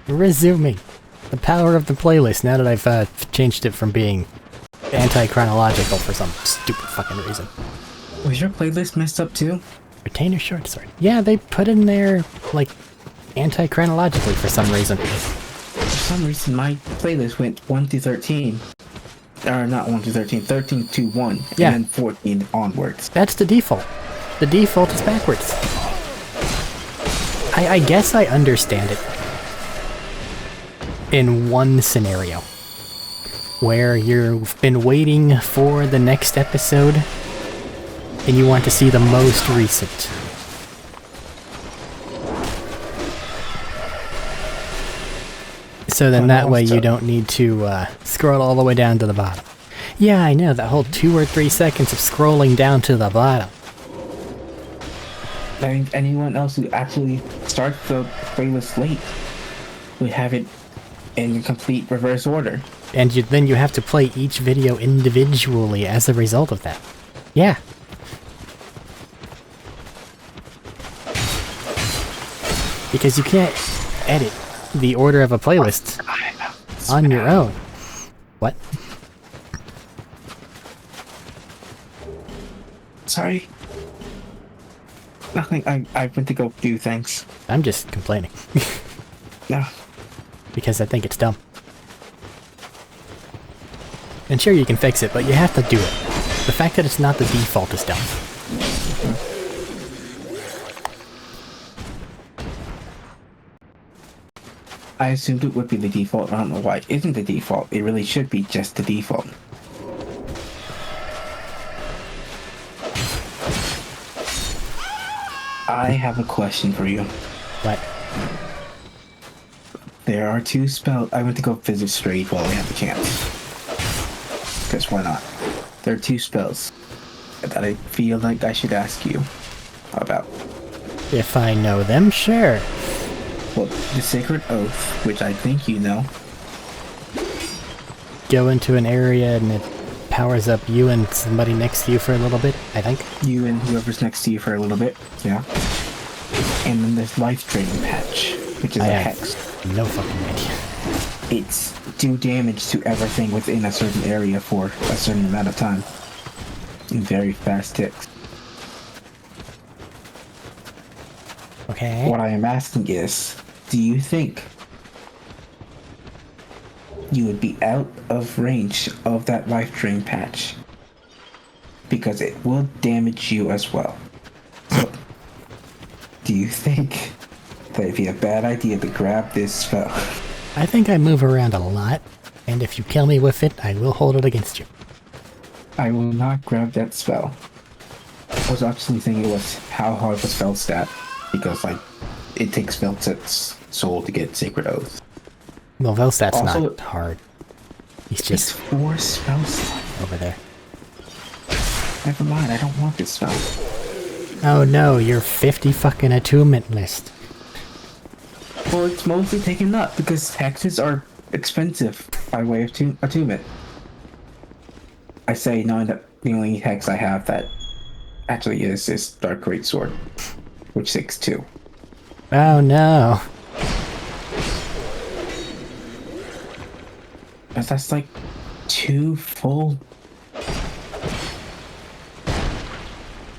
Resuming. The power of the playlist now that I've changed it from being anti-chronological for some stupid fucking reason. Was your playlist messed up too? Retainer short sword. Yeah, they put in there, like, anti-chronologically for some reason. For some reason, my playlist went 1 to 13. Or not 1 to 13, 13 to 1, Yeah. and then 14 onwards. That's the default. The default is backwards. I guess I understand it. In one scenario. Where you've been waiting for the next episode, and you want to see the most recent. So then that way you don't need to scroll all the way down to the bottom. Yeah, I know, that whole 2 or 3 seconds of scrolling down to the bottom. I think anyone else who actually starts the playlist late would have it in complete reverse order. And then you have to play each video individually as a result of that. Yeah. Because you can't edit the order of a playlist on your own. What? Sorry. Nothing. I went to go do things. I'm just complaining. No. Because I think it's dumb. And sure, you can fix it, but you have to do it. The fact that it's not the default is dumb. I assumed it would be the default. I don't know why it isn't the default. It really should be just the default. I have a question for you. What? There are 2 spells. I went to go visit Strayed while we have the chance. Because why not? There are 2 spells that I feel like I should ask you about. If I know them, sure. Well, the Sacred Oath, which I think you know. Go into an area and it powers up you and somebody next to you for a little bit, I think. You and whoever's next to you for a little bit, yeah. And then there's Life Draining Patch, which is a hex. No fucking idea. It's do damage to everything within a certain area for a certain amount of time. In very fast ticks. Okay. What I am asking is, do you think you would be out of range of that life drain patch? Because it will damage you as well. So, do you think that it'd be a bad idea to grab this spell? I think I move around a lot, and if you kill me with it, I will hold it against you. I will not grab that spell. I was actually thinking it was how hard the spell stat, because like it takes Velset's soul to get Sacred Oath. Well, Velstat's Also, not hard. He's just It's 4 spell slots. over there. Never mind, I don't want this spell. Oh no, your 50 fucking attunement list. Well, it's mostly taken up because hexes are expensive by way of attunement. I say knowing that the only hex I have that actually is Dark Greatsword, which takes 2. Oh no. That's like 2 full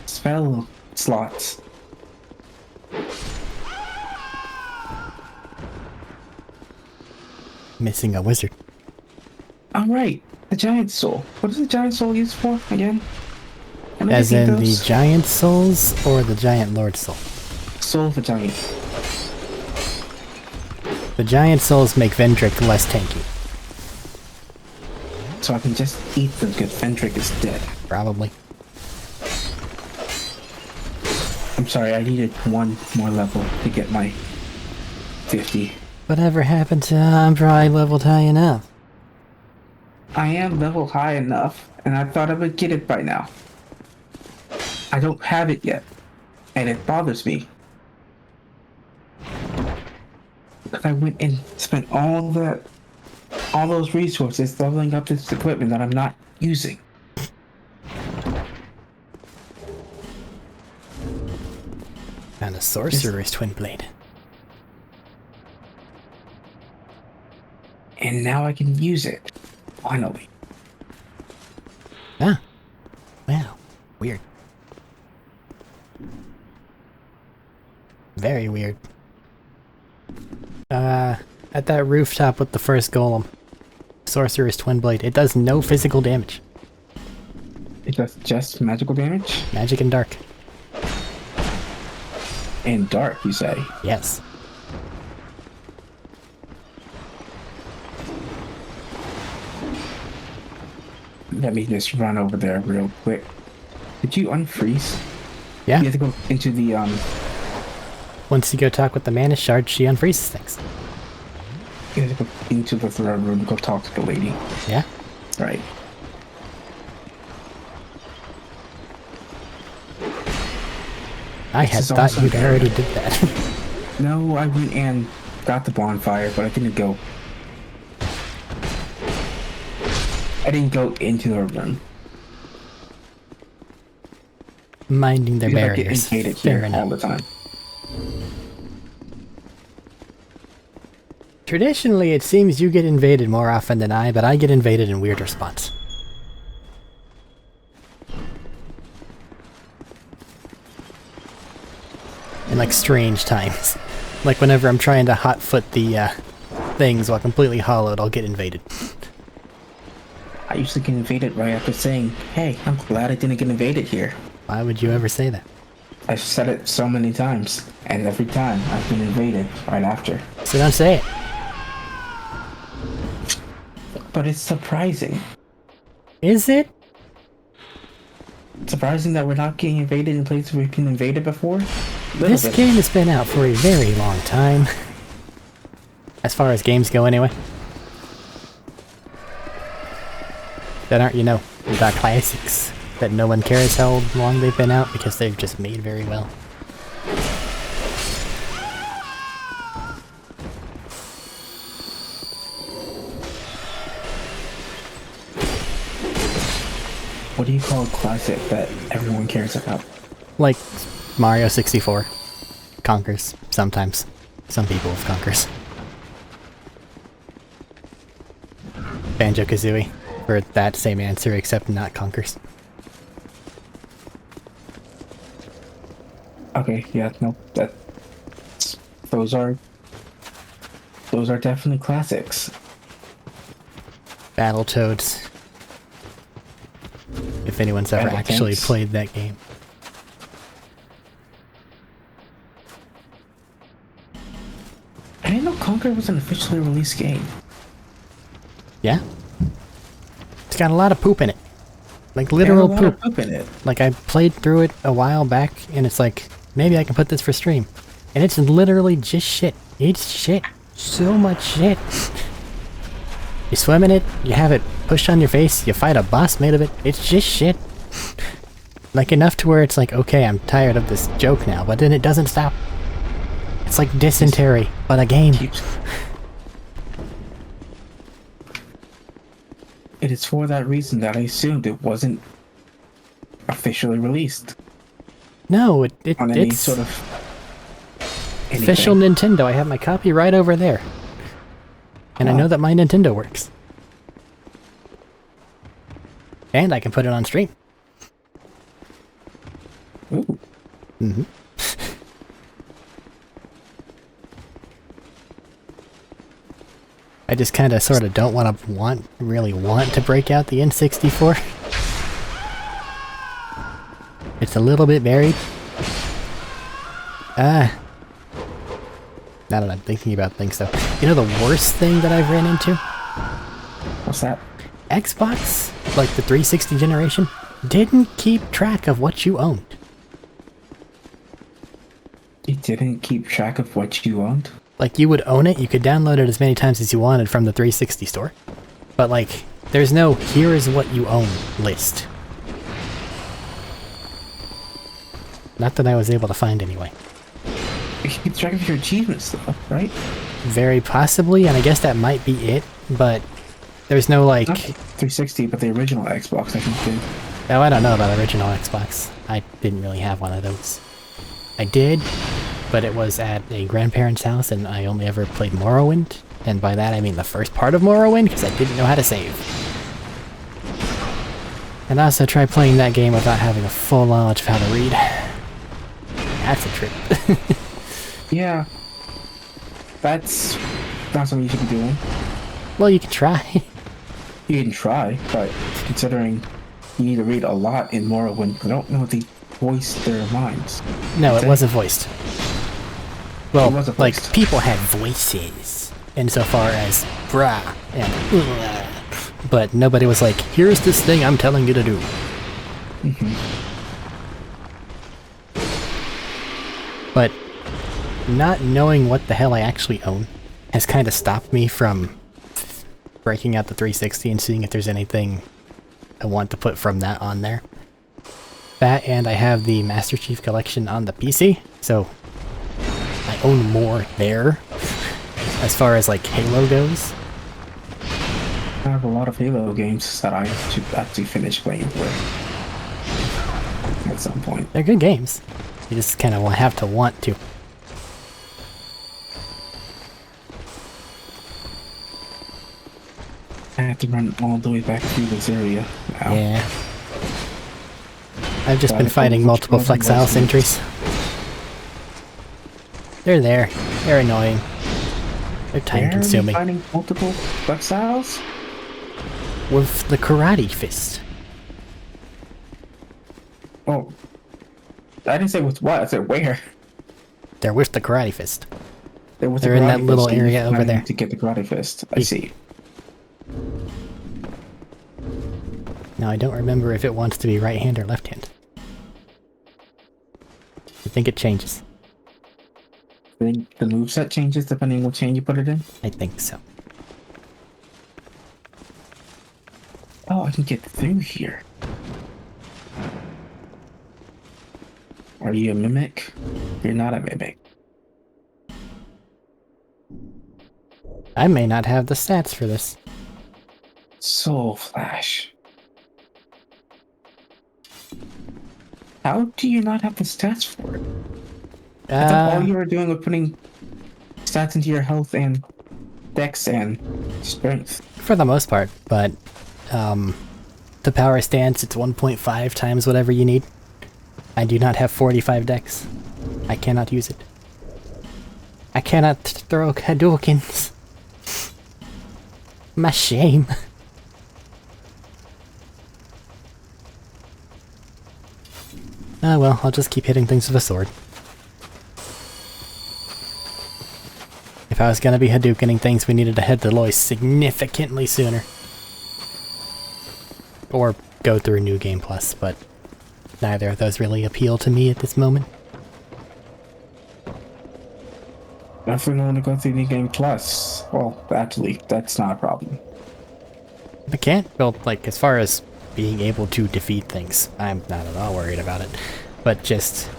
spell slots. Missing a wizard. Alright, the Giant Soul. What is the Giant Soul used for again? As in the Giant Souls or the Giant Lord Soul? Soul of a Giant. The Giant Souls make Vendrick less tanky. So I can just eat them because Vendrick is dead. Probably. I'm sorry, I needed 1 more level to get my 50. Whatever happened to I'm probably leveled high enough? I am level high enough, and I thought I would get it by now. I don't have it yet, and it bothers me. Because I went and spent all those resources leveling up this equipment that I'm not using. And a sorcerer's twin blade. and now I can use it. Finally. Ah. Wow. Weird. Very weird. At that rooftop with the first golem. Sorcerer's Twin Blade. It does no physical damage. It does just magical damage? Magic and dark. And dark, you say? Yes. Let me just run over there real quick. Did you unfreeze? Yeah. You have to go into the, Once you go talk with the mana shard, she unfreezes things. You have to go into the throne room and go talk to the lady. Yeah. Right. I had thought you'd already did that. No, I went and got the bonfire, but I didn't go. I didn't go into the room. Minding their Because barriers. I get invaded Fair here enough. all the time. Traditionally, it seems you get invaded more often than I, but I get invaded in weirder spots. In like strange times. Like whenever I'm trying to hotfoot the things while completely hollowed, I'll get invaded. I usually get invaded right after saying, hey, I'm glad I didn't get invaded here. Why would you ever say that? I've said it so many times, and every time I've been invaded right after. So don't say it. But it's surprising. Is it? Surprising that we're not getting invaded in places we've been invaded before? This game has been out for a very long time. As far as games go, anyway. That aren't, you know, the classics. That no one cares how long they've been out because they've just made very well. What do you call a classic that everyone cares about? Like Mario 64. Conquers. Sometimes. Some people have conquers. Banjo-Kazooie. For that same answer, except not conquers. Okay, yeah, no, those are definitely classics. Battletoads. If anyone's ever actually played that game. I didn't know Conquer was an officially released game. Yeah? It's got a lot of poop in it. Like literal There's a lot poop. of poop in it. Like I played through it a while back and it's like, maybe I can put this for stream. And it's literally just shit. It's shit. So much shit. You swim in it, you have it pushed on your face, you fight a boss made of it. It's just shit. Like enough to where it's like, okay, I'm tired of this joke now, but then it doesn't stop. It's like dysentery, but a game. It is for that reason that I assumed it wasn't officially released No, on any it's sort of official Nintendo. I have my copy right over there. And I know that my Nintendo works. And I can put it on stream. Ooh. Mm-hmm. I just kind of sort of don't really want to break out the N64. It's a little bit buried. Now that I'm thinking about things though. You know the worst thing that I've ran into? What's that? Xbox, like the 360 generation, didn't keep track of what you owned. It didn't keep track of what you owned? Like, you would own it, you could download it as many times as you wanted from the 360 store. But, like, there's no, here is what you own list. Not that I was able to find anyway. You keep track of your achievements, though, right? Very possibly, and I guess that might be it, but there's no, like... Not the 360, but the original Xbox, I think, did. Oh, I don't know about original Xbox. I didn't really have one of those. I did, but it was at a grandparent's house, and I only ever played Morrowind, And by that I mean the first part of Morrowind, because I didn't know how to save. And I also tried playing that game without having a full knowledge of how to read. That's a trip. Yeah. That's not something you should be doing. Well, you can try. You can try, but considering you need to read a lot in Morrowind, I don't know if they voiced their minds. No, it wasn't voiced. Well, It wasn't like, voiced. people had voices, insofar as brah and ugh, but nobody was like, here's this thing I'm telling you to do. But not knowing what the hell I actually own has kind of stopped me from breaking out the 360 and seeing if there's anything I want to put from that on there. That, and I have the Master Chief Collection on the PC, so I own more there as far as like Halo goes. I have a lot of Halo games that I should actually finish playing with at some point. They're good games. You just kind of have to want to. I have to run all the way back through this area now. Yeah. I've just Gotta been go fighting with multiple which Flex one Isle was it? sentries. They're there. They're annoying. They're time consuming. Finding multiple exiles? With the karate fist. Oh. I didn't say with what, I said where. They're with the karate fist. They're They're in that little area over there. To get the karate fist. I see. Now I don't remember if it wants to be right hand or left hand. I think it changes. I think the moveset changes depending on what chain you put it in. I think so. Oh, I can get through here. Are you a mimic? You're not a mimic. I may not have the stats for this. Soul Flash. How do you not have the stats for it? I thought all you were doing was putting stats into your health and dex and strength. For the most part, but the power stance, it's 1.5 times whatever you need. I do not have 45 dex. I cannot use it. I cannot throw Hadoukens. My shame. Ah well, I'll just keep hitting things with a sword. If I was gonna be Hadoukening things, we needed to head to Lois significantly sooner. Or go through New Game Plus, but neither of those really appeal to me at this moment. If we want to go through the game plus, well, actually, that's not a problem. I can't, well, like, as far as being able to defeat things, I'm not at all worried about it. But just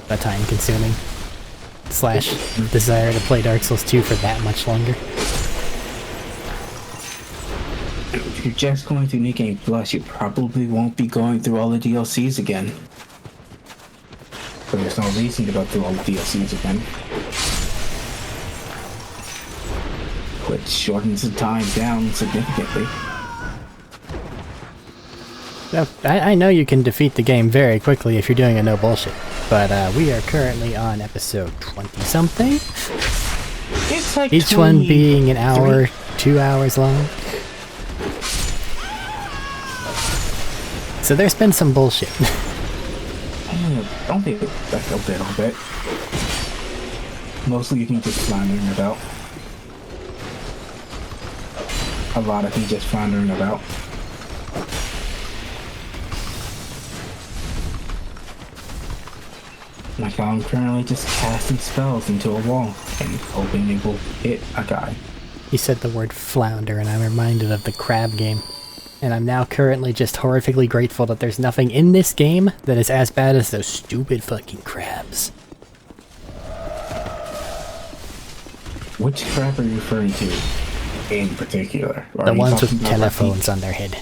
the time consuming / desire to play Dark Souls 2 for that much longer. If you're just going through New Game Plus, you probably won't be going through all the DLCs again. But there's no reason to go through all the DLCs again. Which shortens the time down significantly. So, I know you can defeat the game very quickly if you're doing a no bullshit, but we are currently on episode 20-something. It's like Each one being an hour, 2 hours long. So there's been some bullshit. Don't be back up there a little bit. Mostly you can just floundering about. A lot of you just floundering about. Like I'm currently just casting spells into a wall and hoping it will hit a guy. You said the word flounder and I'm reminded of the crab game. And I'm now currently just horrifically grateful that there's nothing in this game that is as bad as those stupid fucking crabs. Which crab are you referring to in particular? Or The are you ones talking with about telephones on their head.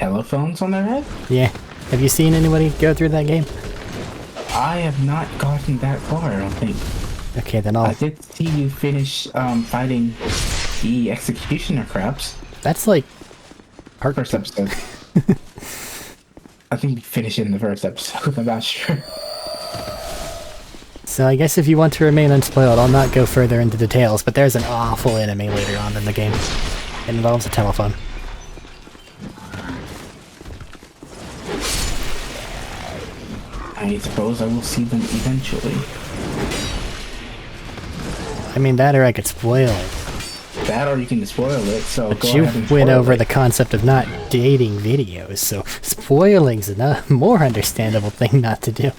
telephones on their head? Yeah. Have you seen anybody go through that game? I have not gotten that far, I don't think. Okay, then I did see you finish fighting the executioner crabs. That's like part First episode. I think we finished it in the first episode. I'm not sure. So I guess if you want to remain unspoiled, I'll not go further into details, but there's an awful enemy later on in the game. It involves a telephone. I suppose I will see them eventually. I mean, that or I could spoil it. That or you can spoil it, so But go you ahead and went spoil over it. the concept of not dating videos, so spoiling's a more understandable thing not to do.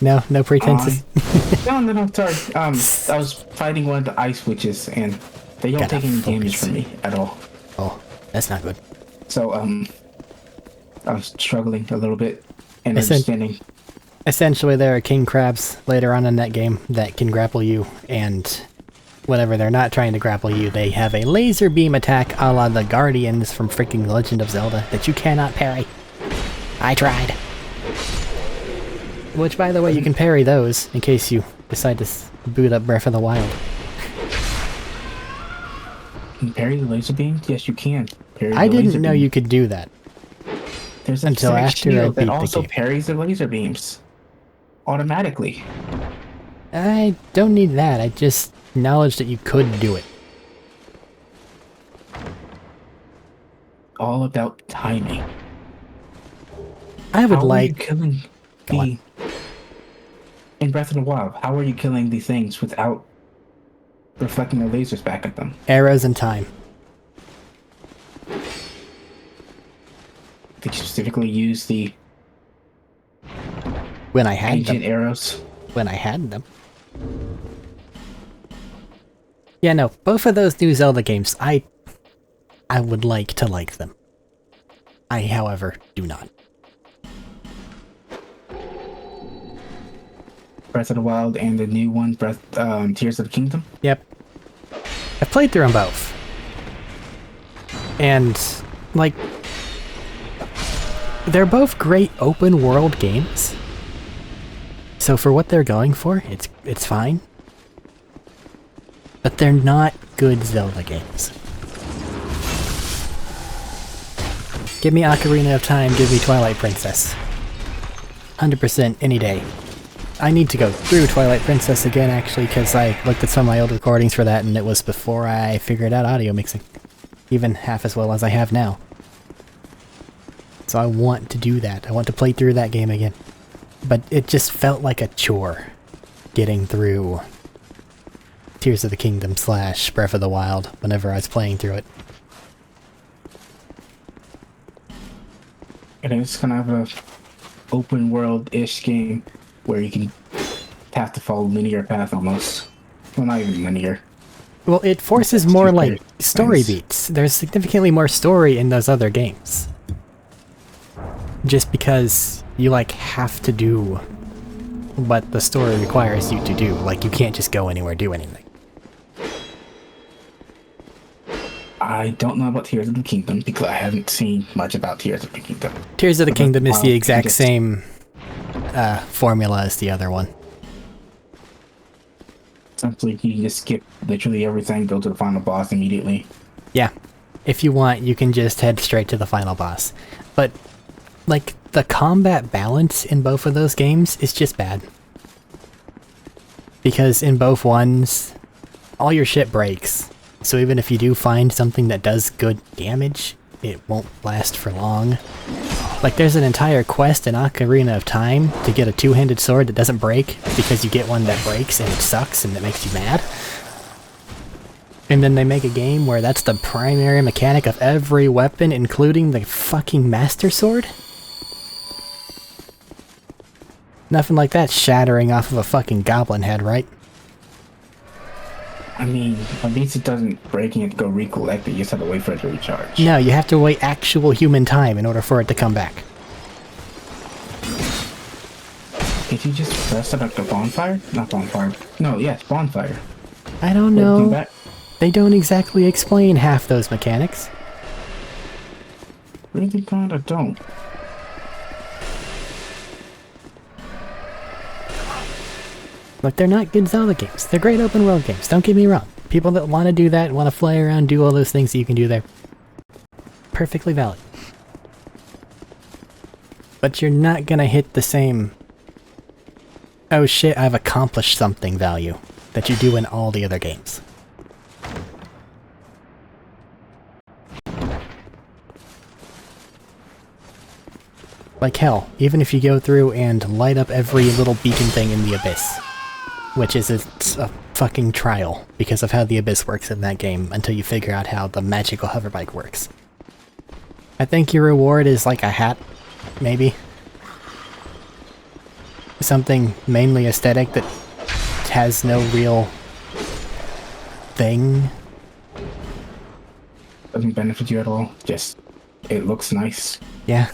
No pretenses. No, sorry. I was fighting one of the ice witches, and they don't Gotta take any damage focus. from me at all. Oh, that's not good. So, I was struggling a little bit and I said- understanding. Essentially, there are king crabs later on in that game that can grapple you, and whenever they're not trying to grapple you, they have a laser beam attack a la the Guardians from freaking Legend of Zelda that you cannot parry. I tried. Which, by the way, you can parry those in case you decide to boot up Breath of the Wild. Can you parry the laser beam? Yes, you can. Parry I the laser didn't know beam. you could do that. There's a until specific after I shield beat that the also game. parries the laser beams automatically. I don't need that, I just acknowledged that you could do it. All about timing. I would How are you like... killing Go on. in Breath of the Wild? How are you killing these things without reflecting the lasers back at them? arrows in time. Did you specifically use the When I had ancient them. arrows? When I had them. Yeah, no, both of those new Zelda games, I would like to like them. I, however, do not. Breath of the Wild and the new one, Tears of the Kingdom? Yep. I've played through them both. And, like, they're both great open world games. So for what they're going for, it's fine. But they're not good Zelda games. Give me Ocarina of Time, give me Twilight Princess. 100% any day. I need to go through Twilight Princess again, actually, because I looked at some of my old recordings for that, and it was before I figured out audio mixing. Even half as well as I have now. So I want to do that. I want to play through that game again. But it just felt like a chore getting through Tears of the Kingdom / Breath of the Wild whenever I was playing through it. It is kind of a open world-ish game where you can have to follow a linear path almost. Well, not even linear. Well, it forces more like Super story nice. beats. There's significantly more story in those other games. Just because you like have to do what the story requires you to do. Like you can't just go anywhere, do anything. I don't know about Tears of the Kingdom because I haven't seen much about Tears of the Kingdom. Tears of the But Kingdom is the Wild exact just- same formula as the other one. Essentially, you can just skip literally everything, go to the final boss immediately. Yeah. If you want, you can just head straight to the final boss. But, like, the combat balance in both of those games is just bad. Because in both ones, all your shit breaks. So even if you do find something that does good damage, it won't last for long. Like, there's an entire quest in Ocarina of Time to get a two-handed sword that doesn't break, because you get one that breaks and it sucks and it makes you mad. And then they make a game where that's the primary mechanic of every weapon, including the fucking Master Sword? Nothing like that shattering off of a fucking goblin head, right? I mean, at least it doesn't break and you have to go recollect it, you just have to wait for it to recharge. No, you have to wait actual human time in order for it to come back. Did you just press it at the bonfire? Not bonfire. No, yes, bonfire. I don't Did it come know. back? They don't exactly explain half those mechanics. Really kinda don't. Look, they're not good Zelda games. They're great open world games, don't get me wrong. People that want to do that, want to fly around, do all those things that you can do there. Perfectly valid. But you're not gonna hit the same, oh shit, I've accomplished something value that you do in all the other games. Like hell, even if you go through and light up every little beacon thing in the Abyss, which is a fucking trial because of how the Abyss works in that game until you figure out how the magical hoverbike works. I think your reward is like a hat, maybe. Something mainly aesthetic that has no real thing. Doesn't benefit you at all. Just, it looks nice. Yeah.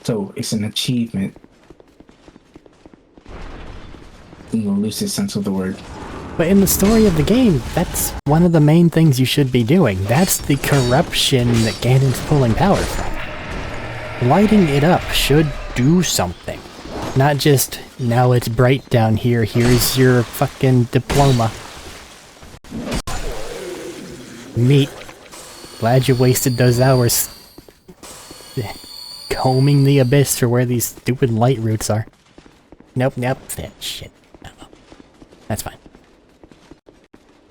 So it's an achievement. In the loosest sense of the word. But in the story of the game, that's one of the main things you should be doing. That's the corruption that Ganon's pulling power from. Lighting it up should do something. Not just, now it's bright down here, here's your fucking diploma. Neat. Glad you wasted those hours combing the Abyss for where these stupid light roots are. Nope, shit. No. That's fine.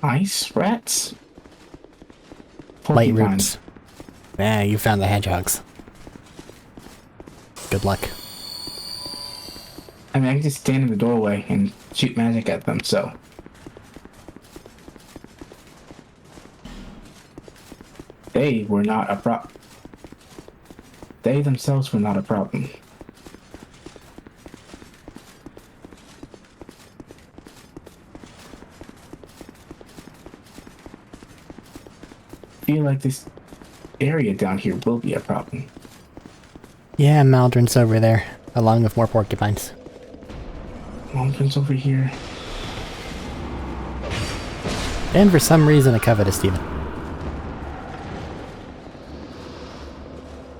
Ice rats? Light Porcupines. roots. Ah, you found the hedgehogs. Good luck. I mean, I can just stand in the doorway and shoot magic at them, so. They were not a problem. They themselves were not a problem. I feel like this area down here will be a problem. Yeah, Maldron's over there, along with more porcupines. Mountains over here. And for some reason a covetous demon.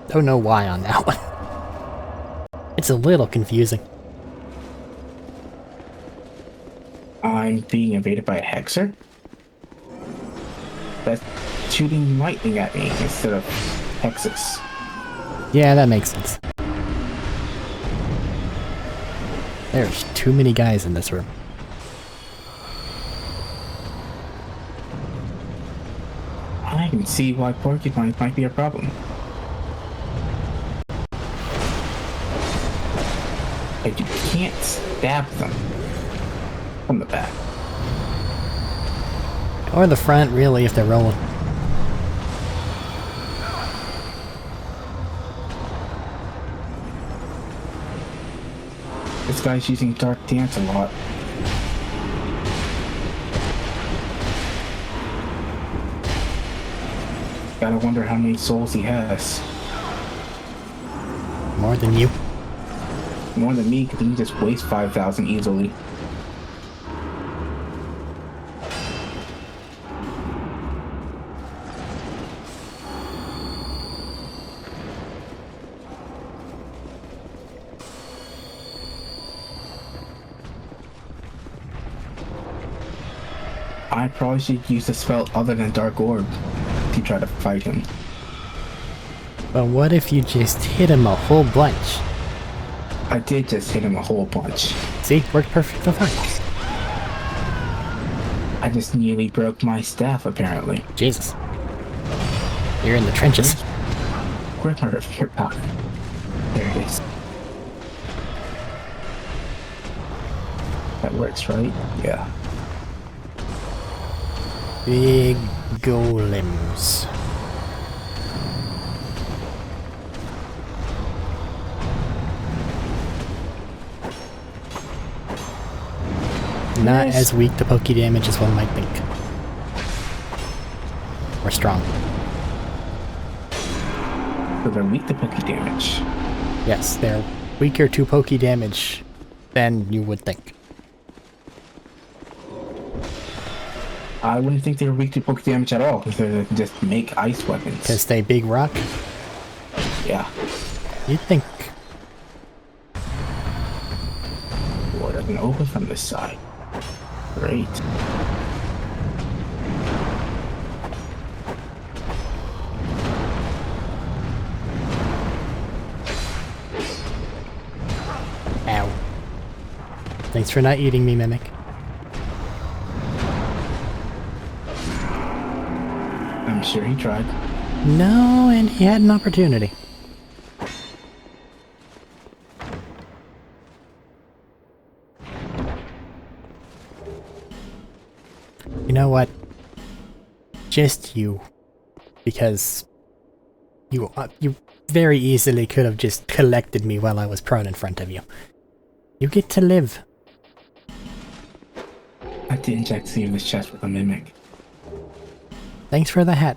Don't know why on that one. It's a little confusing. I'm being invaded by a hexer? That's shooting lightning at me instead of hexes. Yeah, that makes sense. There's too many guys in this room. I can see why porcupines might be a problem. But you can't stab them from the back. Or the front, really, if they're rolling. This guy's using Dark Dance a lot. Gotta wonder how many souls he has. More than you. More than me, because he can just waste 5,000 easily. I probably should use a spell other than Dark Orb to try to fight him. But what if you just hit him a whole bunch? I did just hit him a whole bunch. See? Worked perfectly fine. I just nearly broke my staff, apparently. Jesus. You're in the trenches. Where's my repair powder? There it is. That works, right? Yeah. Big golems. Not as weak to pokey damage as one might think. Or strong. So they're weak to pokey damage. Yes, they're weaker to pokey damage than you would think. I wouldn't think they were weak to pokey damage at all, because they just make ice weapons. Because they big rock? Yeah. You'd think. Lord, I can open from this side. Great. Ow. Thanks for not eating me, Mimic. I'm sure he tried. No, and he had an opportunity. You know what? Just you. Because you very easily could have just collected me while I was prone in front of you. You get to live. I didn't check to see if this chest with a mimic. Thanks for the hat.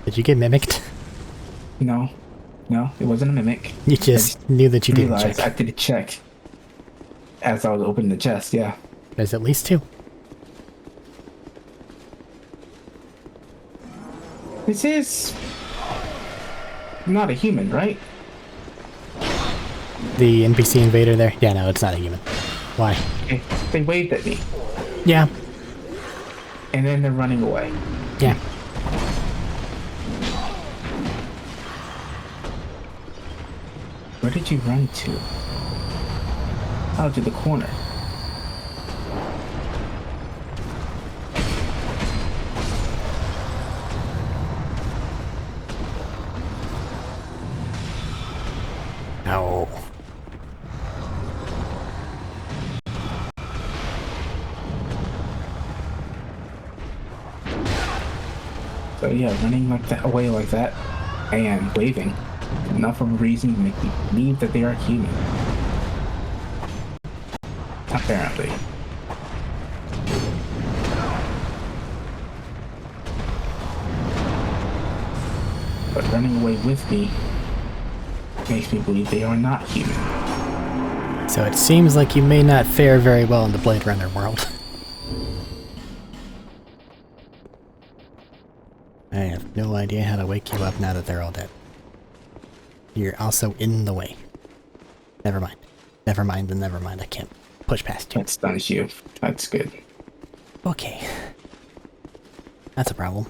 Did you get mimicked? No. No, it wasn't a mimic. You just knew that you didn't Realized check. I did check. As I was opening the chest, yeah. There's at least 2. This is not a human, right? The NPC invader there? Yeah, no, it's not a human. Why? They waved at me, Yeah. and then they're running away. Yeah. Where did you run to? Oh, to the corner. No. So yeah, running like that, away like that, and waving. Enough of a reason to make me believe that they are human. Apparently. But running away with me makes me believe they are not human. So it seems like you may not fare very well in the Blade Runner world. I have no idea how to wake you up now that they're all dead. You're also in the way. Never mind. Never mind, then never mind. I can't push past you. That stuns you. That's good. Okay. That's a problem.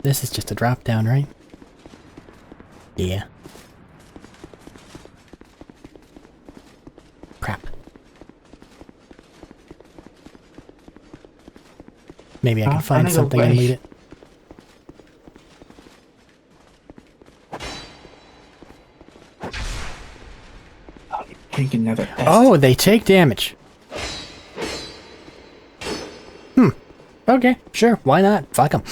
This is just a drop down, right? Yeah. Crap. Maybe I can find running something and away. lead it. Drink another test. Oh, they take damage. Okay, sure, why not? Fuck them.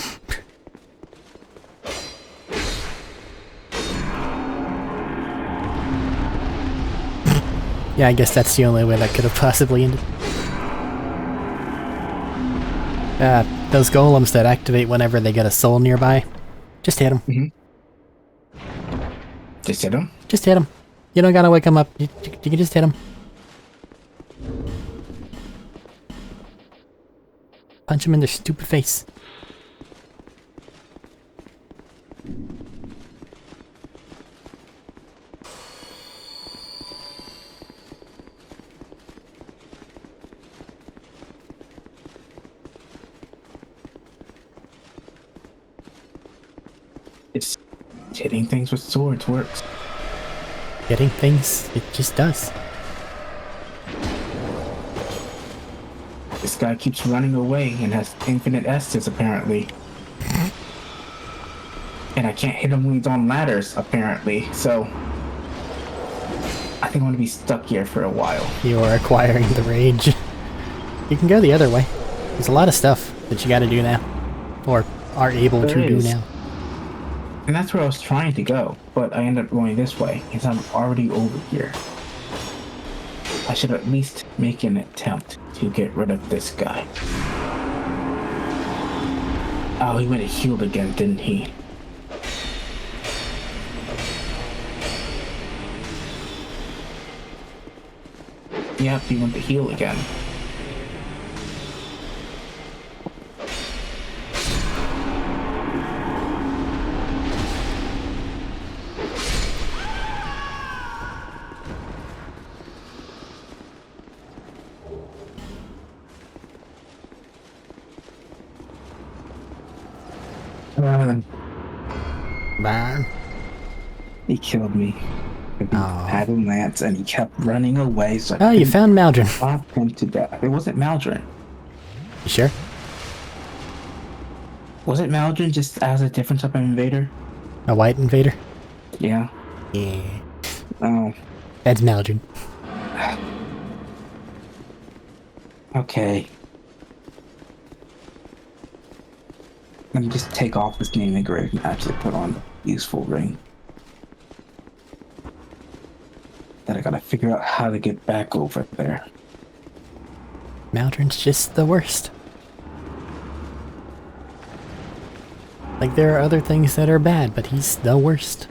Yeah, I guess that's the only way that could have possibly ended. Those golems that activate whenever they get a soul nearby, just hit them. Just hit him? Just hit them. You don't gotta wake them up. You can just hit them. Punch them in their stupid face. It's hitting things with swords works. Hitting things, it just does. This guy keeps running away and has infinite S's apparently. And I can't hit him when he's on ladders, apparently, so I think I'm gonna be stuck here for a while. You are acquiring the rage. You can go the other way. There's a lot of stuff that you gotta do now. Or are able There to do is. now. And that's where I was trying to go, but I ended up going this way, because I'm already over here. I should at least make an attempt to get rid of this guy. Oh, he went and healed again, didn't he? Yep, you want to heal again. Bah. He killed me. He Oh. had a lance and he kept running away. So Oh, you found Maldron. Knocked him to death. It wasn't Maldron. You sure? Was it Maldron just as a different type of invader? A white invader? Yeah. Yeah. Oh. That's Maldron. Okay. Let me just take off this name engrave and actually put on a useful ring. Then I gotta figure out how to get back over there. Maldron's just the worst. Like, there are other things that are bad, but he's the worst.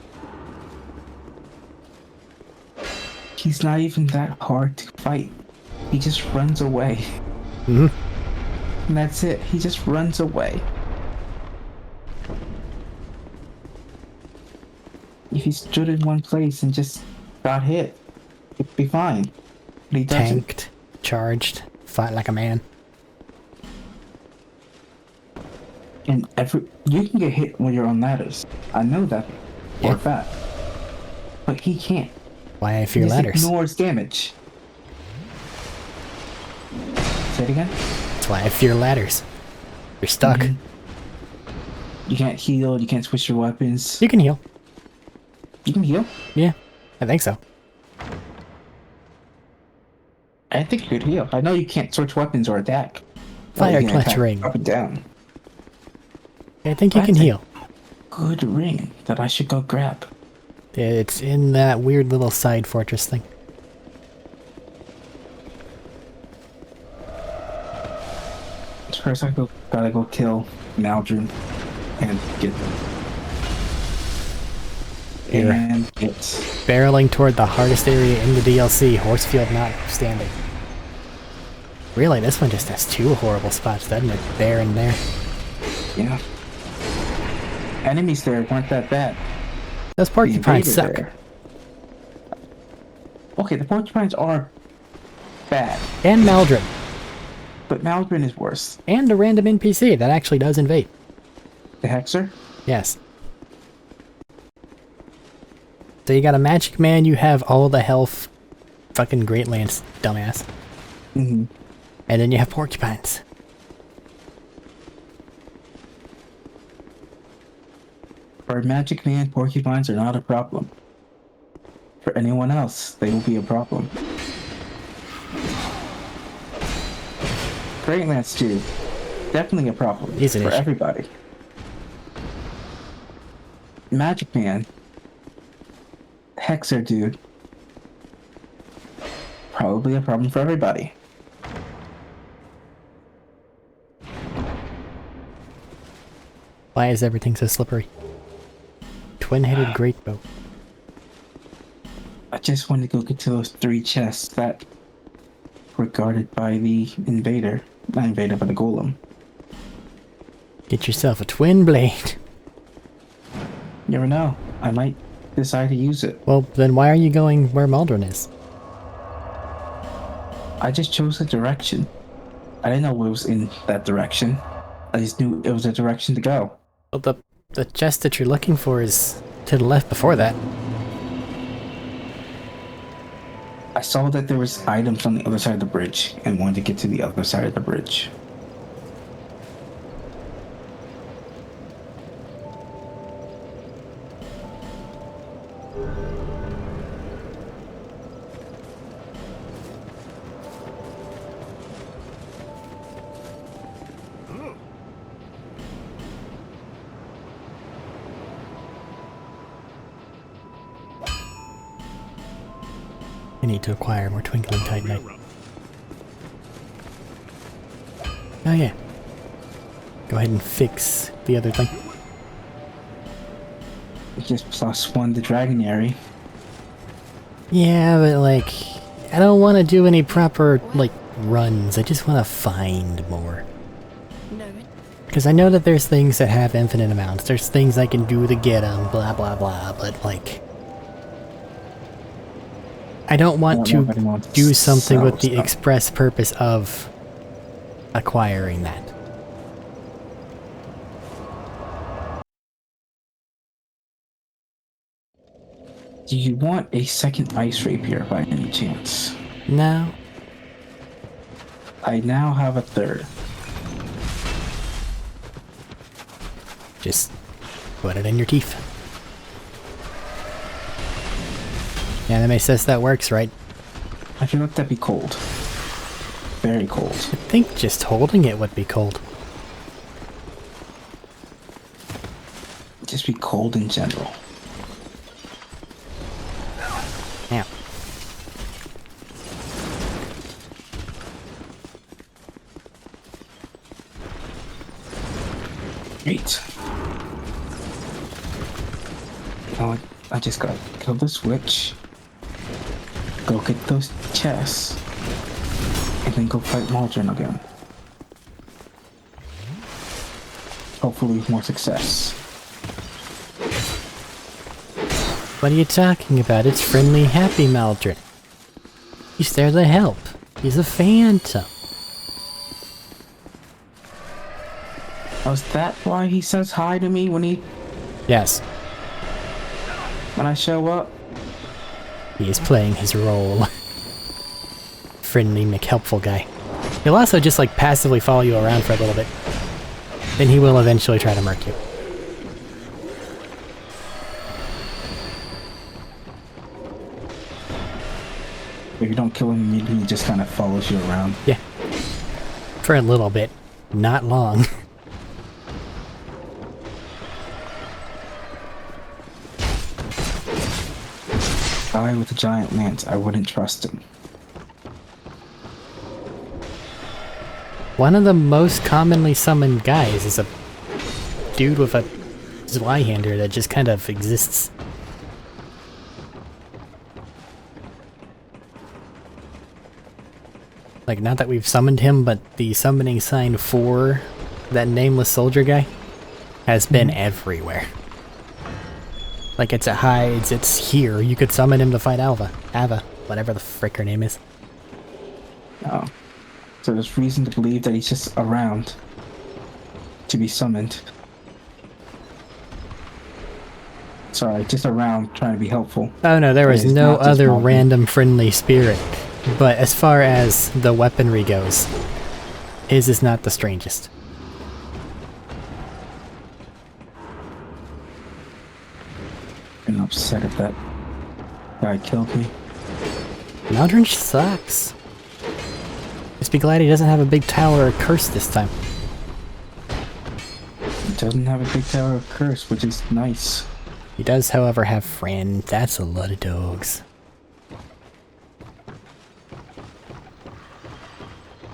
He's not even that hard to fight. He just runs away. Mm-hmm. And that's it. He just runs away. If he stood in one place and just got hit, it'd be fine. But he doesn't. Tanked, charged, fought like a man. And you can get hit when you're on ladders. I know that for a fact. But he can't. Why I fear He just ladders. ignores damage. Say it again? That's why I fear ladders. You're stuck. Mhm. You can't heal, you can't switch your weapons. You can heal. You can heal? Yeah, I think so. I think you could heal. I know you can't switch weapons or attack. Fire You can clutch attack ring. up and down. I think you can That's a heal. Good ring that I should go grab. It's in that weird little side fortress thing. First I gotta go kill Maldron and get Here. and get Barreling toward the hardest area in the DLC, Horsefield notwithstanding. Really, this one just has two horrible spots, doesn't it? There and there. yeah. Enemies there weren't that bad. Those The porcupines invader suck. there. Okay, the porcupines are bad, And Maldron. but Maldron is worse. And a random NPC that actually does invade. The Hexer? Yes. So you got a magic man, you have all the health, fucking Great Lance, dumbass. Mm-hmm. And then you have porcupines. For a magic man, porcupines are not a problem. For anyone else, they will be a problem. Great Lance too. Definitely a problem He's an for issue. everybody. Magic Man. Hexer dude. Probably a problem for everybody. Why is everything so slippery? Twin-headed great bow. I just want to go get to those 3 chests that were guarded by the invader. Not invader, but the golem. Get yourself a twin blade. You never know. I might decide to use it. Well, then why are you going where Maldron is? I just chose a direction. I didn't know it was in that direction. I just knew it was a direction to go. Well, the chest that you're looking for is to the left before that. I saw that there was items on the other side of the bridge and wanted to get to the other side of the bridge. I need to acquire more twinkling titanite. Oh yeah. Go ahead and fix the other thing. It just +1 the Dragonary. Yeah, but like, I don't want to do any proper, like, runs. I just want to find more. Because I know that there's things that have infinite amounts. There's things I can do to get them, blah blah blah, but like... I don't want to do something with the express purpose of acquiring that. Do you want a second ice rapier by any chance? No. I now have a third. Just put it in your teeth. Anime says that works, right? I feel like that'd be cold. Very cold. I think just holding it would be cold. Just be cold in general. Yeah. Great. Now I just gotta kill the switch. Go get those chests. And then go fight Maldron again. Hopefully with more success. What are you talking about? It's friendly, happy Maldron. He's there to help. He's a phantom. Was that why he says hi to me when Yes, I show up? he is playing his role. Friendly McHelpful guy. He'll also just like passively follow you around for a little bit. Then he will eventually try to murk you. If you don't kill him immediately, he just kind of follows you around. Yeah. For a little bit. Not long. Guy with a giant lance, I wouldn't trust him. One of the most commonly summoned guys is a dude with a Zweihander that just kind of exists. Like, not that we've summoned him, but the summoning sign for that nameless soldier guy has been everywhere. Like, it's at Hides, it's here. You could summon him to fight Ava, whatever the frick her name is. Oh. So there's reason to believe that he's just around to be summoned. Sorry, just around trying to be helpful. Oh no, there was He's no not just other walking. random friendly spirit. But as far as the weaponry goes, his is not the strangest. I'm upset if that guy killed me. Maldron sucks. Just be glad he doesn't have a big tower of curse this time. He doesn't have a big tower of curse, which is nice. He does, however, have friend. That's a lot of dogs.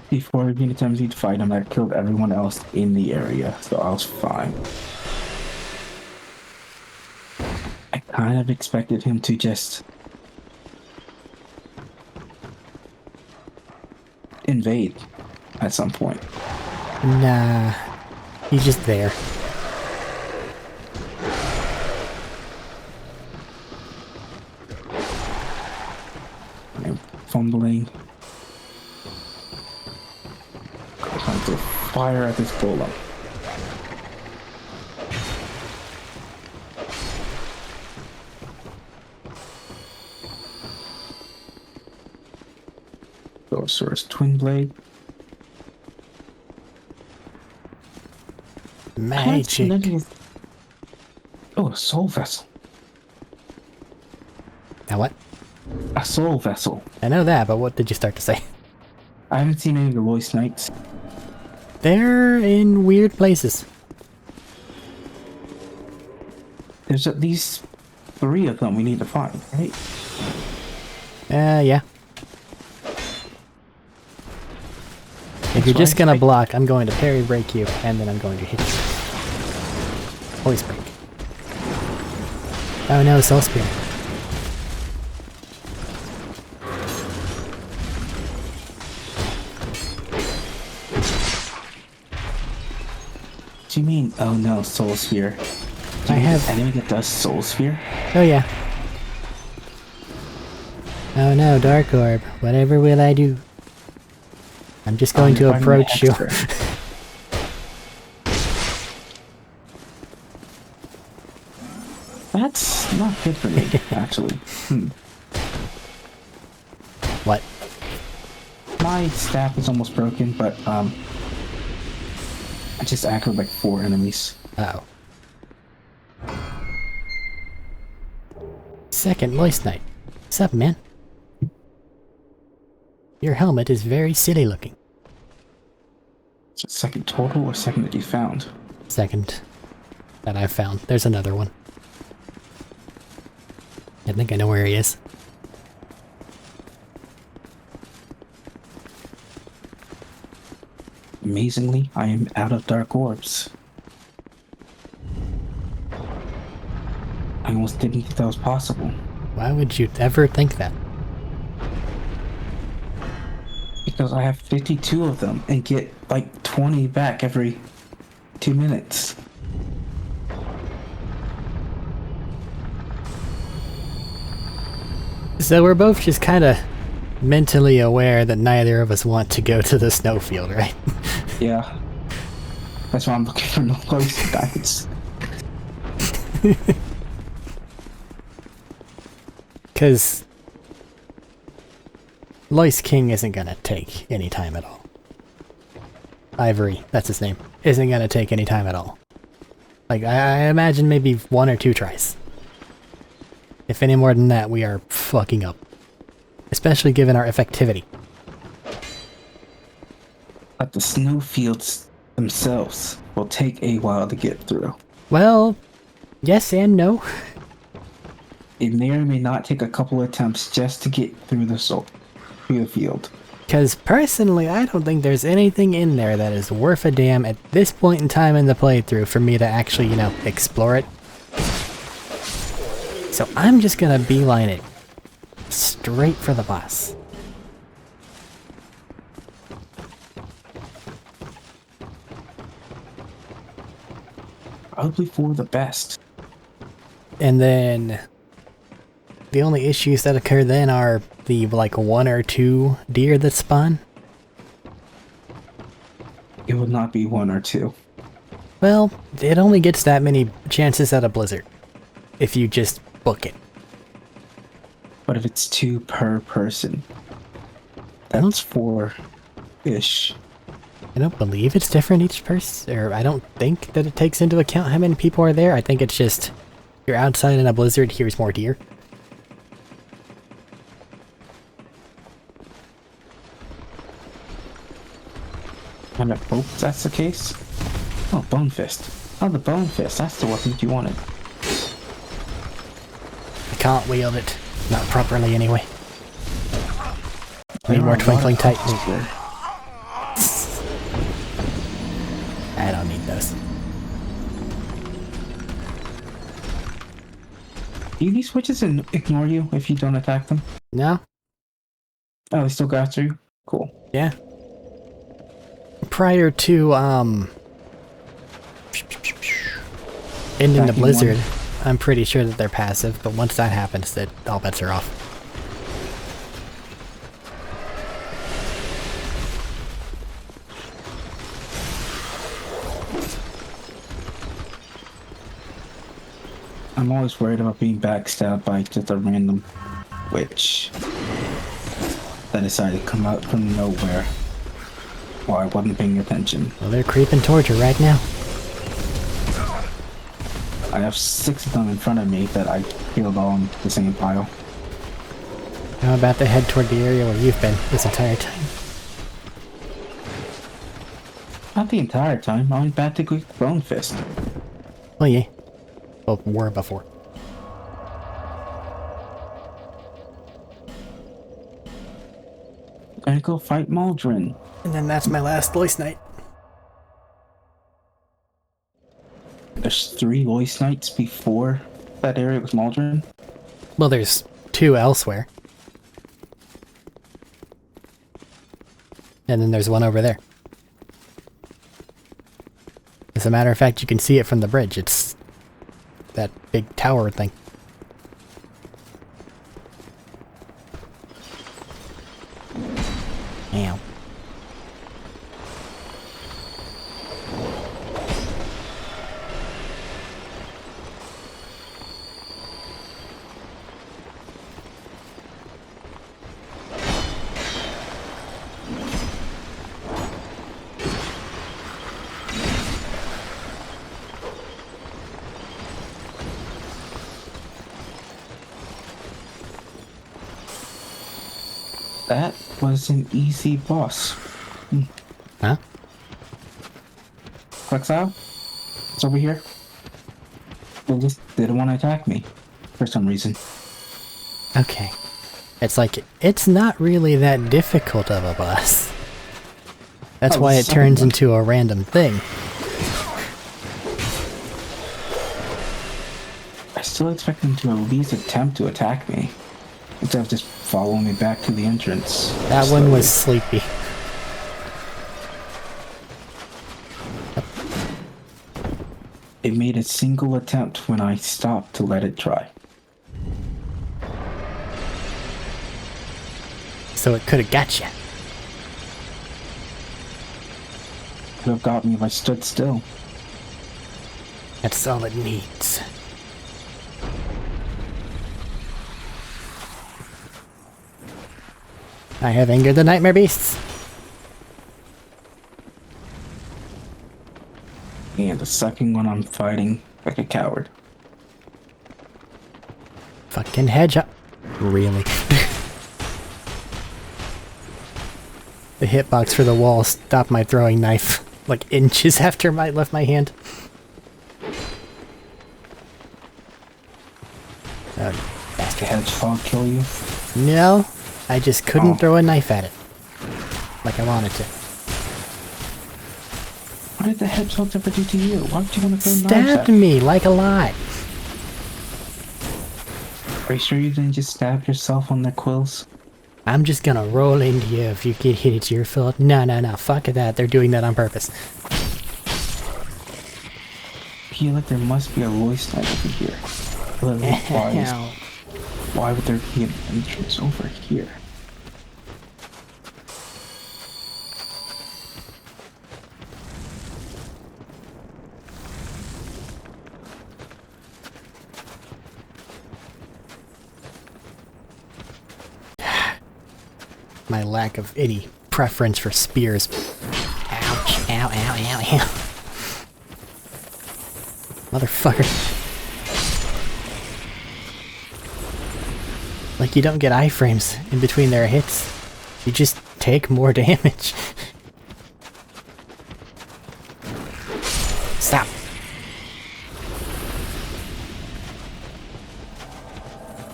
Before the times he'd fight him, I killed everyone else in the area, so I was fine. I kind of expected him to just invade at some point. Nah. He's just there. I'm fumbling. Time to fire at this golem. Sorcerer's Twin Blade. Magic. Oh, a soul vessel. Now what? A soul vessel. I know that, but what did you start to say? I haven't seen any of the Lois Knights. They're in weird places. There's at least 3 of them we need to find, right? Yeah. If you're just gonna block, I'm going to parry break you, and then I'm going to hit you. Voice break. Oh no, Soul Spear. do you mean? Oh no, Soul Sphere. I have... enemy that does Soul Sphere? Oh yeah. Oh no, Dark Orb. Whatever will I do? I'm just going to approach you. That's not good for me, actually. What? My staff is almost broken, but I just aggroed like 4 enemies. Uh oh. Second Moist Knight. What's up, man? Your helmet is very silly looking. Is it second total or second that you found? Second that I've found. There's another one. I think I know where he is. Amazingly, I am out of dark orbs. I almost didn't think that was possible. Why would you ever think that? Because I have 52 of them and get like 20 back every 2 minutes. So we're both just kind of mentally aware that neither of us want to go to the snowfield, right? Yeah. That's why I'm looking for no close guys. Because Lois King isn't gonna take any time at all. Ivory, that's his name, isn't gonna take any time at all. Like, I imagine maybe 1 or 2 tries. If any more than that, we are fucking up. Especially given our effectivity. But the snowfields themselves will take a while to get through. Well, yes and no. It may or may not take a couple of attempts just to get through the field. Because personally, I don't think there's anything in there that is worth a damn at this point in time in the playthrough for me to actually, you know, explore it. So I'm just gonna beeline it straight for the boss. Probably for the best. And then the only issues that occur then are the like 1 or 2 deer that spawn. It will not be 1 or 2. Well, it only gets that many chances at a blizzard if you just book it. But if it's 2 per person, that's 4-ish. I don't believe it's different each person, or I don't think that it takes into account how many people are there. I think it's just, you're outside in a blizzard, here's more deer. And I hope that's the case. Oh, Bone Fist. Oh, the Bone Fist. That's the weapon you wanted. I can't wield it. Not properly, anyway. Need more Twinkling Titan. I don't need those. Do these switches ignore you if you don't attack them? No? Oh, they still got you? Cool. Yeah. Prior to, ending the blizzard, I'm pretty sure that they're passive, but once that happens, that all bets are off. I'm always worried about being backstabbed by just a random witch that decided to come out from nowhere while I wasn't paying attention. Well, they're creeping towards you right now. I have 6 of them in front of me that I killed all in the same pile. How about to head toward the area where you've been this entire time? Not the entire time. I went back to Greek Bone Fist. Well, yeah. Well, were before. Gonna go fight Maldrin. And then that's my last voice night. There's 3 Lois Knights before that area with Maldrin. Well, there's 2 elsewhere. And then there's one over there. As a matter of fact, you can see it from the bridge. It's that big tower thing. Ow. That was an easy boss. Huh? Quexile? It's over here. They just didn't want to attack me. For some reason. Okay. It's like, it's not really that difficult of a boss. That's why it turns into a random thing. I still expect them to at least attempt to attack me. Instead of just following me back to the entrance. That one was sleepy. It made a single attempt when I stopped to let it try. So it could have got you. Could have got me if I stood still. That's all it needs. I have angered the nightmare beasts. And the second one I'm fighting like a coward. Fucking hedgehog. Really? The hitbox for the wall stopped my throwing knife like inches after I left my hand. Bastard hedgehog kill you? No, I just couldn't throw a knife at it like I wanted to. What did the hedgehogs ever do to you? Why would you want to throw knives at Stabbed me like a lot. Are you sure you didn't just stab yourself on the quills? I'm just gonna roll into you. If you get hit, it's your fault. No, fuck that. They're doing that on purpose. I feel like there must be a voice line over here. Why would there be an entrance over here? My lack of any preference for spears. Ouch. Ow, ow, ow, ow. Motherfucker. Like you don't get iframes in between their hits. You just take more damage. Stop.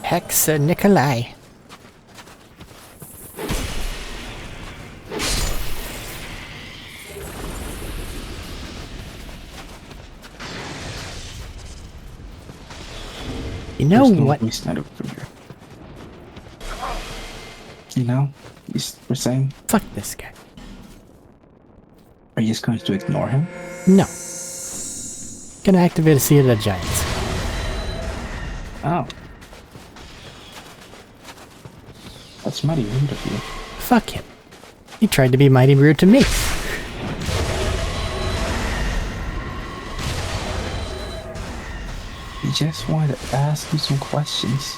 Hexa Nikolai. You know what? Voice line over here. You know, we're saying. Fuck this guy. Are you just going to ignore him? No. Gonna activate a Sea of the Giants. Oh. That's mighty rude of you. Fuck him. He tried to be mighty rude to me. He just wanted to ask you some questions.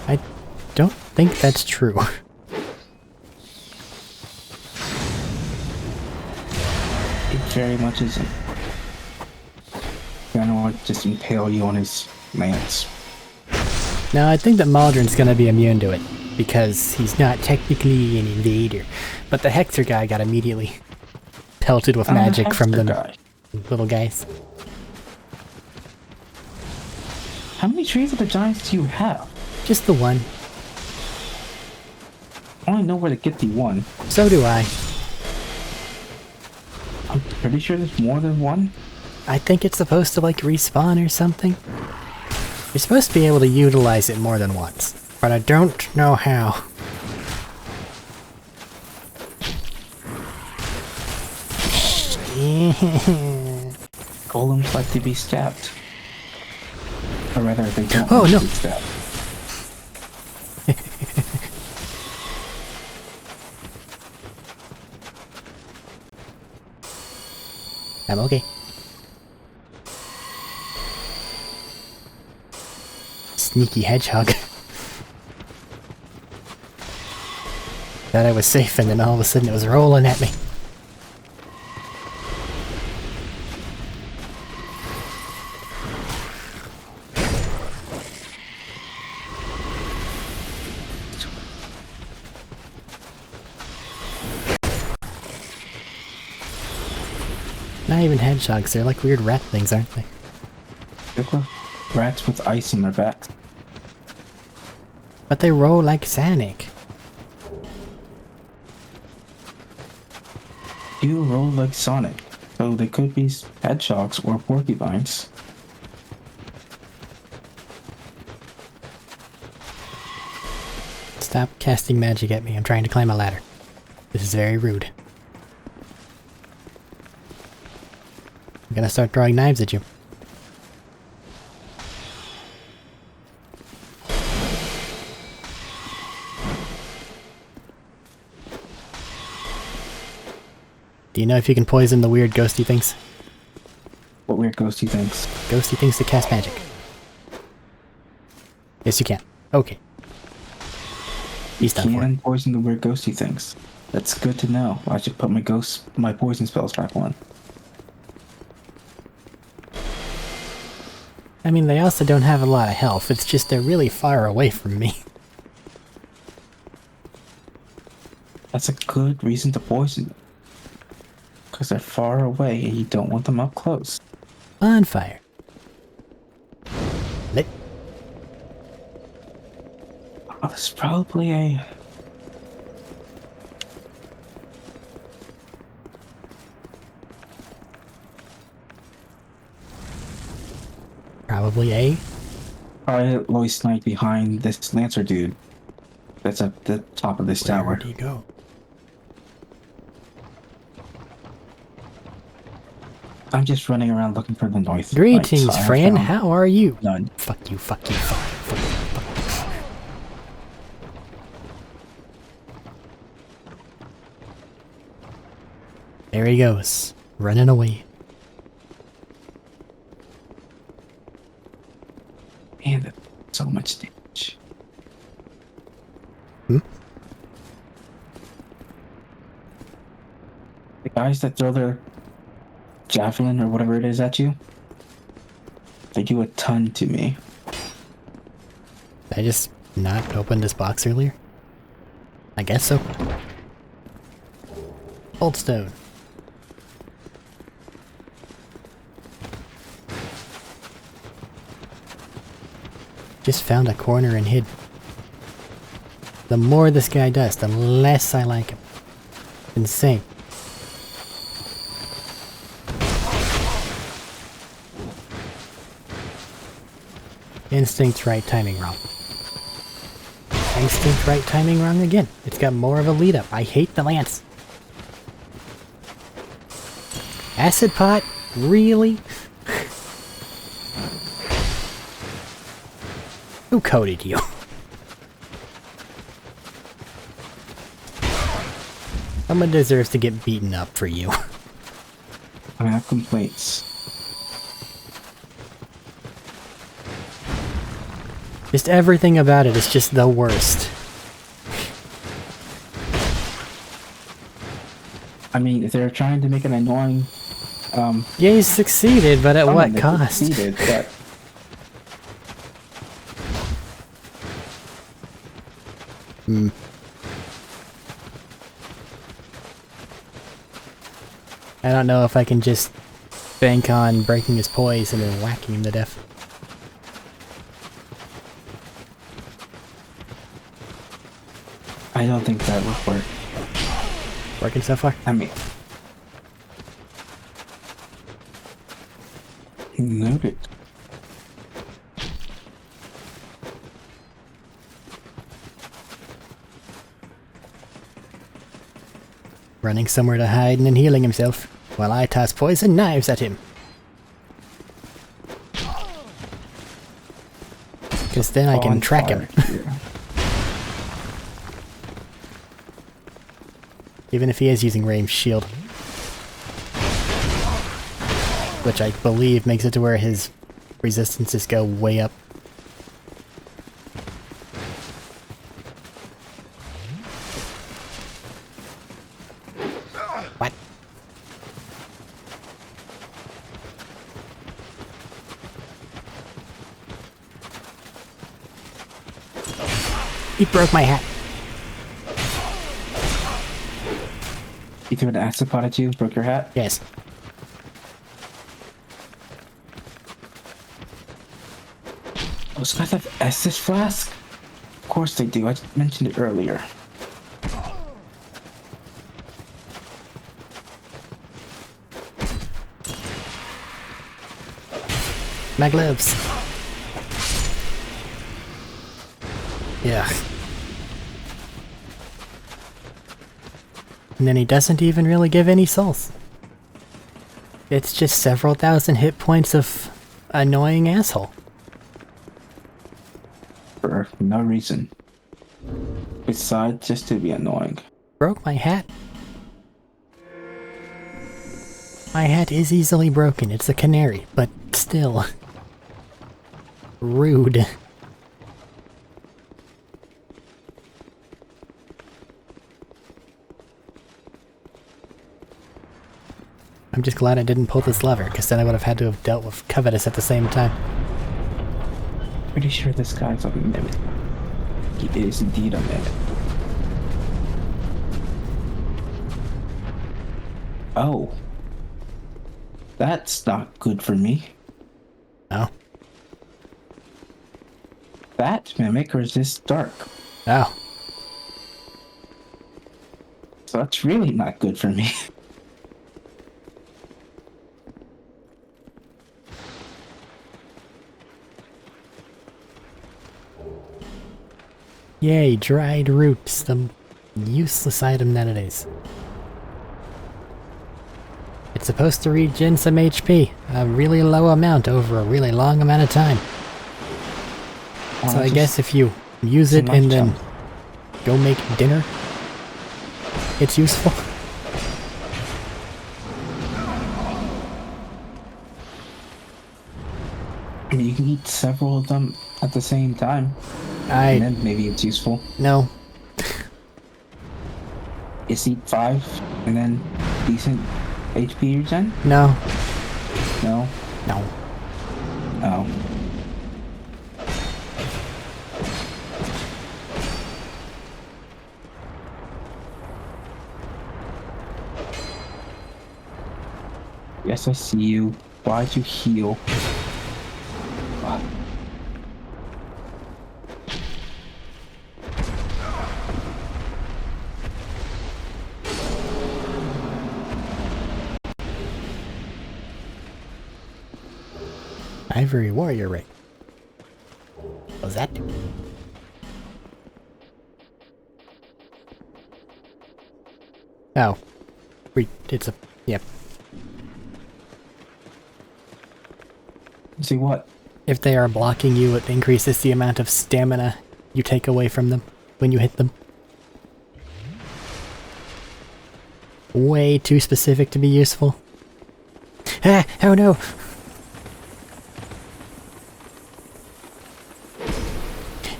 I don't think that's true. It very much isn't. I don't want to just impale you on his lance. No, I think that Maldron's gonna be immune to it, because he's not technically an invader. But the Hexer guy got immediately pelted with magic from the little guys. How many trees of the giants do you have? Just the one. I only know where to get the one. So do I. I'm pretty sure there's more than one. I think it's supposed to like respawn or something. You're supposed to be able to utilize it more than once, but I don't know how. Golems like to be stabbed. Or rather, they don't Oh, like no. to be stabbed. I'm okay. Sneaky hedgehog. Thought I was safe, and then all of a sudden it was rolling at me. Not even hedgehogs, they're like weird rat things, aren't they? They're like rats with ice on their backs. But they roll like Sonic. You roll like Sonic, so they could be hedgehogs or porcupines. Stop casting magic at me, I'm trying to climb a ladder. This is very rude. I'm gonna start throwing knives at you. Do you know if you can poison the weird ghosty things? What weird ghosty things? Ghosty things that cast magic. Yes, you can. Okay. He's done for. Can poison the weird ghosty things. That's good to know. I should put my poison spells back on. I mean, they also don't have a lot of health. It's just they're really far away from me. That's a good reason to poison them. Because they're far away and you don't want them up close. On fire. Lit. Oh, there's probably a... Probably A. Probably a Lois Knight behind this Lancer dude. That's at the top of this tower. Where'd he go? I'm just running around looking for the noise. Greetings, lights. I have friend. found How are you? None. Fuck you, fuck you, fuck you, fuck you, fuck you. There he goes. Running away. Man, that's so much damage. Hmm? The guys that throw their javelin or whatever it is at you, they do a ton to me. Did I just not open this box earlier? I guess so. Old stone. Just found a corner and hid. The more this guy does, the less I like him. Insane. Instinct right, timing wrong. Instinct right, timing wrong again. It's got more of a lead up. I hate the lance. Acid pot? Really? Who coded you? Someone deserves to get beaten up for you. I have complaints. Just everything about it is just the worst. I mean, if they're trying to make an annoying, Yeah, you succeeded, but at what they cost? succeeded, but I don't know if I can just bank on breaking his poise and then whacking him to death. I don't think that would work. Working so far? I mean, noted. Running somewhere to hide and then healing himself. while I toss poison knives at him. Because then I can track him. Even if he is using ranged shield. Which I believe makes it to where his resistances go way up. What? He broke my hat. You threw an acid pot at you, broke your hat? Yes. Those guys have Estus flask? Of course they do, I mentioned it earlier. My gloves. Yeah. And then he doesn't even really give any souls. It's just several thousand hit points of annoying asshole. For no reason. Besides just to be annoying. Broke my hat. My hat is easily broken. It's a canary, but still. Rude. I'm just glad I didn't pull this lever, because then I would have had to have dealt with Covetous at the same time. Pretty sure this guy's a mimic. He is indeed a mimic. Oh. That's not good for me. Oh. That mimic resists dark. Oh. So that's really not good for me. Yay, dried roots, the useless item that it is. It's supposed to regen some HP, a really low amount over a really long amount of time. So I guess if you use it and then go make dinner, it's useful. I mean, you can eat several of them at the same time. And then maybe it's useful. No. Just eat 5 and then decent HP regen? No. No? No. Oh. Yes, I see you. Why'd you heal? Ivory warrior ring. What was that? Oh. It's a... Yep. See what? If they are blocking you, it increases the amount of stamina you take away from them when you hit them. Way too specific to be useful. Ah! Oh no!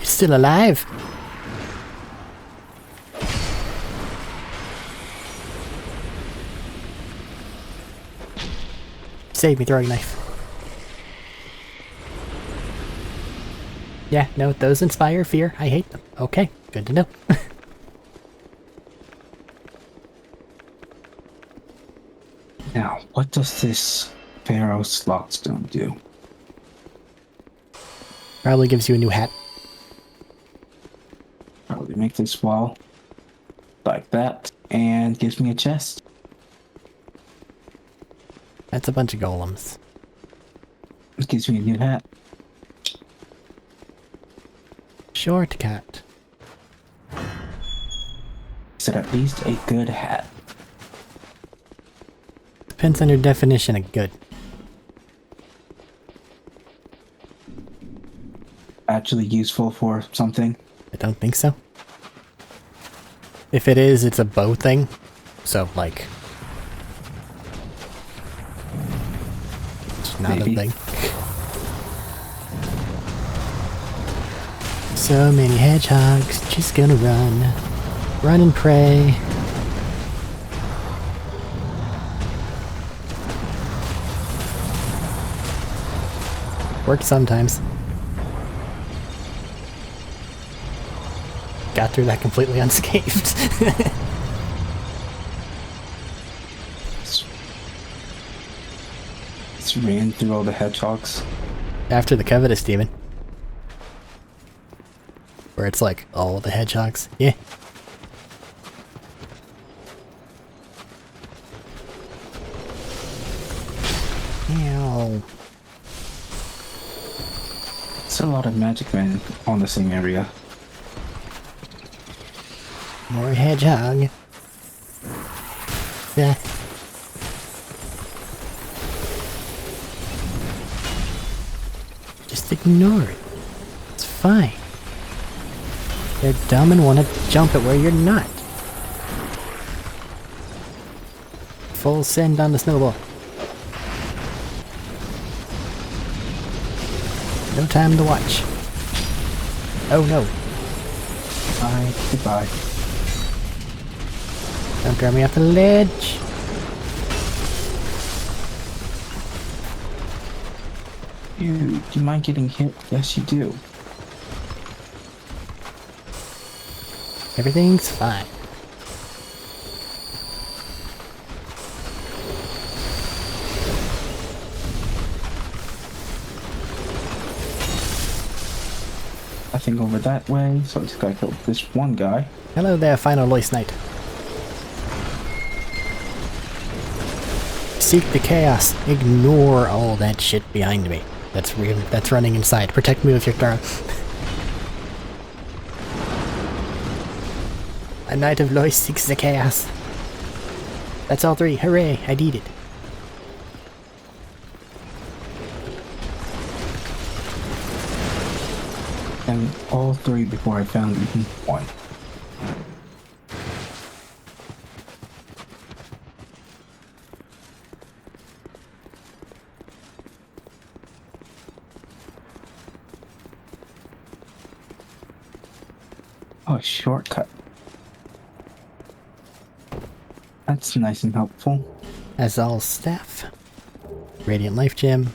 It's still alive! Save me, throwing knife. Yeah, no, those inspire fear. I hate them. Okay, good to know. Now, what does this Pharaoh Slotstone do? Probably gives you a new hat. Probably make this wall like that, and gives me a chest. That's a bunch of golems. It gives me a new hat. Shortcut. Is it at least a good hat? Depends on your definition of good. Actually useful for something? I don't think so. If it is, it's a bow thing. So, like... it's not Maybe. a thing. So many hedgehogs, just gonna run. Run and pray. Works sometimes. Got through that completely unscathed. It's ran through all the hedgehogs. After the Covetous Demon. Where it's like, all the hedgehogs. Yeah. Ow. It's a lot of magic men on the same area. More hedgehog. Yeah. Just ignore it. It's fine. They're dumb and want to jump it where you're not. Full send on the snowball. No time to watch. Oh no. Bye. Goodbye. Don't throw me off the ledge. Dude, do you mind getting hit? Yes, you do. Everything's fine. Nothing over that way, so I just gotta kill this one guy. Hello there, final Lois Knight. Seek the chaos. Ignore all that shit behind me. That's real. That's running inside. Protect me with your throw. A Knight of Lois seeks the chaos. That's all three. Hooray! I did it. And all three before I found even one. Oh, a shortcut. That's nice and helpful. As all staff. Radiant Life Gem.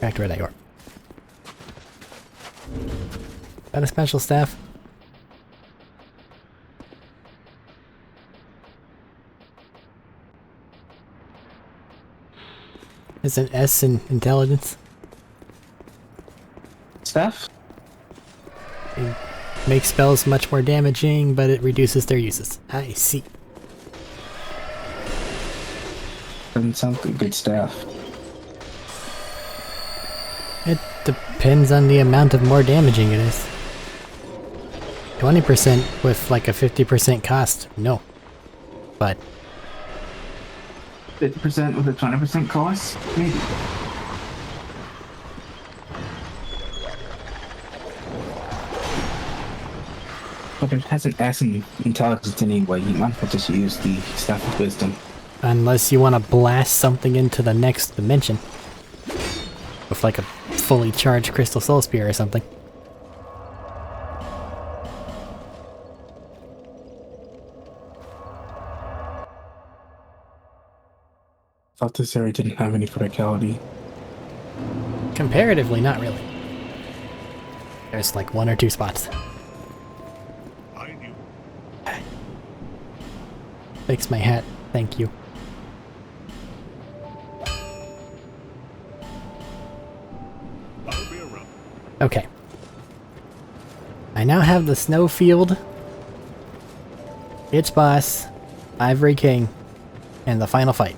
Back to Red Eye Orb. Got a special staff. Is an S in intelligence. Staff? It makes spells much more damaging, but it reduces their uses. I see. Doesn't sound like a good staff. It depends on the amount of more damaging it is. 20% with like a 50% cost, no. But 50% with a 20% cost? Maybe. But it has an S in intelligence anyway. You might as well just use the Staff of Wisdom. unless you want to blast something into the next dimension. With like a fully charged Crystal Soul Spear or something. Thought this area didn't have any verticality. Comparatively, not really. There's like 1 or 2 spots. Fix my hat, thank you. Okay. I now have the Snowfield, its boss, Ivory King, and the final fight.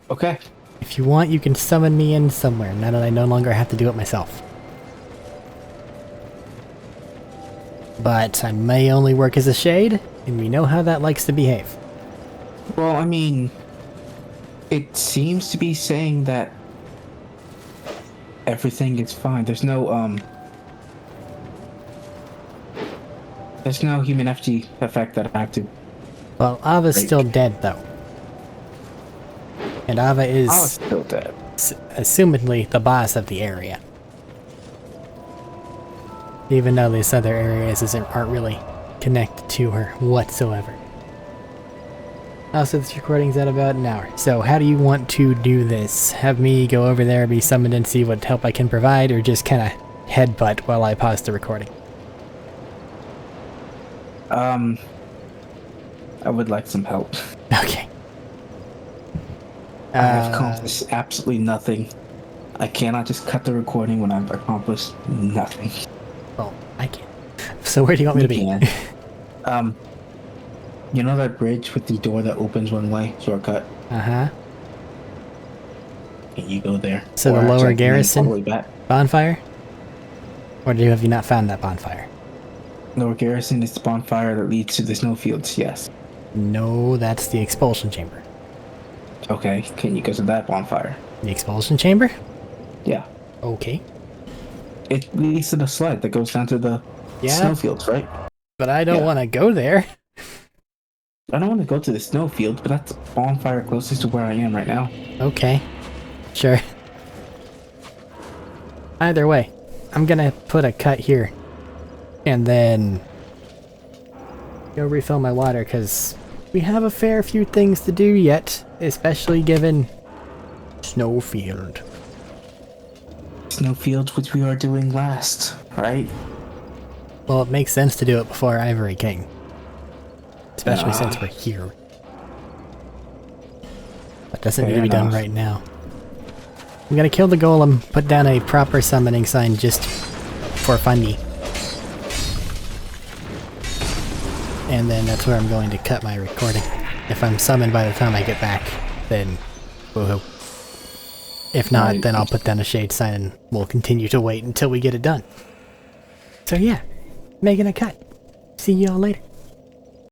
Okay. If you want, you can summon me in somewhere, now that I no longer have to do it myself. but I may only work as a shade, and we know how that likes to behave. Well, I mean, it seems to be saying that everything is fine. There's no human FG effect that I have to. Well, Ava's break. still dead, though. And Ava is I was still dead. assumedly the boss of the area. Even though these other areas aren't really connected to her whatsoever. Also, this recording's at about an hour. So how do you want to do this? Have me go over there, be summoned, and see what help I can provide, or just kind of headbutt while I pause the recording? I would like some help. Okay. I have accomplished absolutely nothing. I cannot just cut the recording when I've accomplished nothing. Well, I can. So where do you want me to be? Can. You know that bridge with the door that opens one way? Shortcut. Uh-huh. Can you go there? So Or the lower actually, I can garrison all the way back. bonfire? Or have you not found that bonfire? Lower garrison is the bonfire that leads to the snowfields, yes. No, that's the expulsion chamber. Okay, can you go to that bonfire? The expulsion chamber? Yeah. Okay. It leads to the sled that goes down to the snowfields, right? But I don't want to go there. I don't want to go to the snowfield, but that's the bonfire closest to where I am right now. Okay. Sure. Either way, I'm gonna put a cut here. And then go refill my water, because we have a fair few things to do yet, especially given Snowfield. Snowfields, which we are doing last, right? Well, it makes sense to do it before Ivory King. Especially since we're here. That doesn't need to be done right now. I'm gonna kill the golem, put down a proper summoning sign just for funny. And then that's where I'm going to cut my recording. If I'm summoned by the time I get back, then woohoo. If not, then I'll put down a shade sign and we'll continue to wait until we get it done. So yeah, making a cut. See y'all later.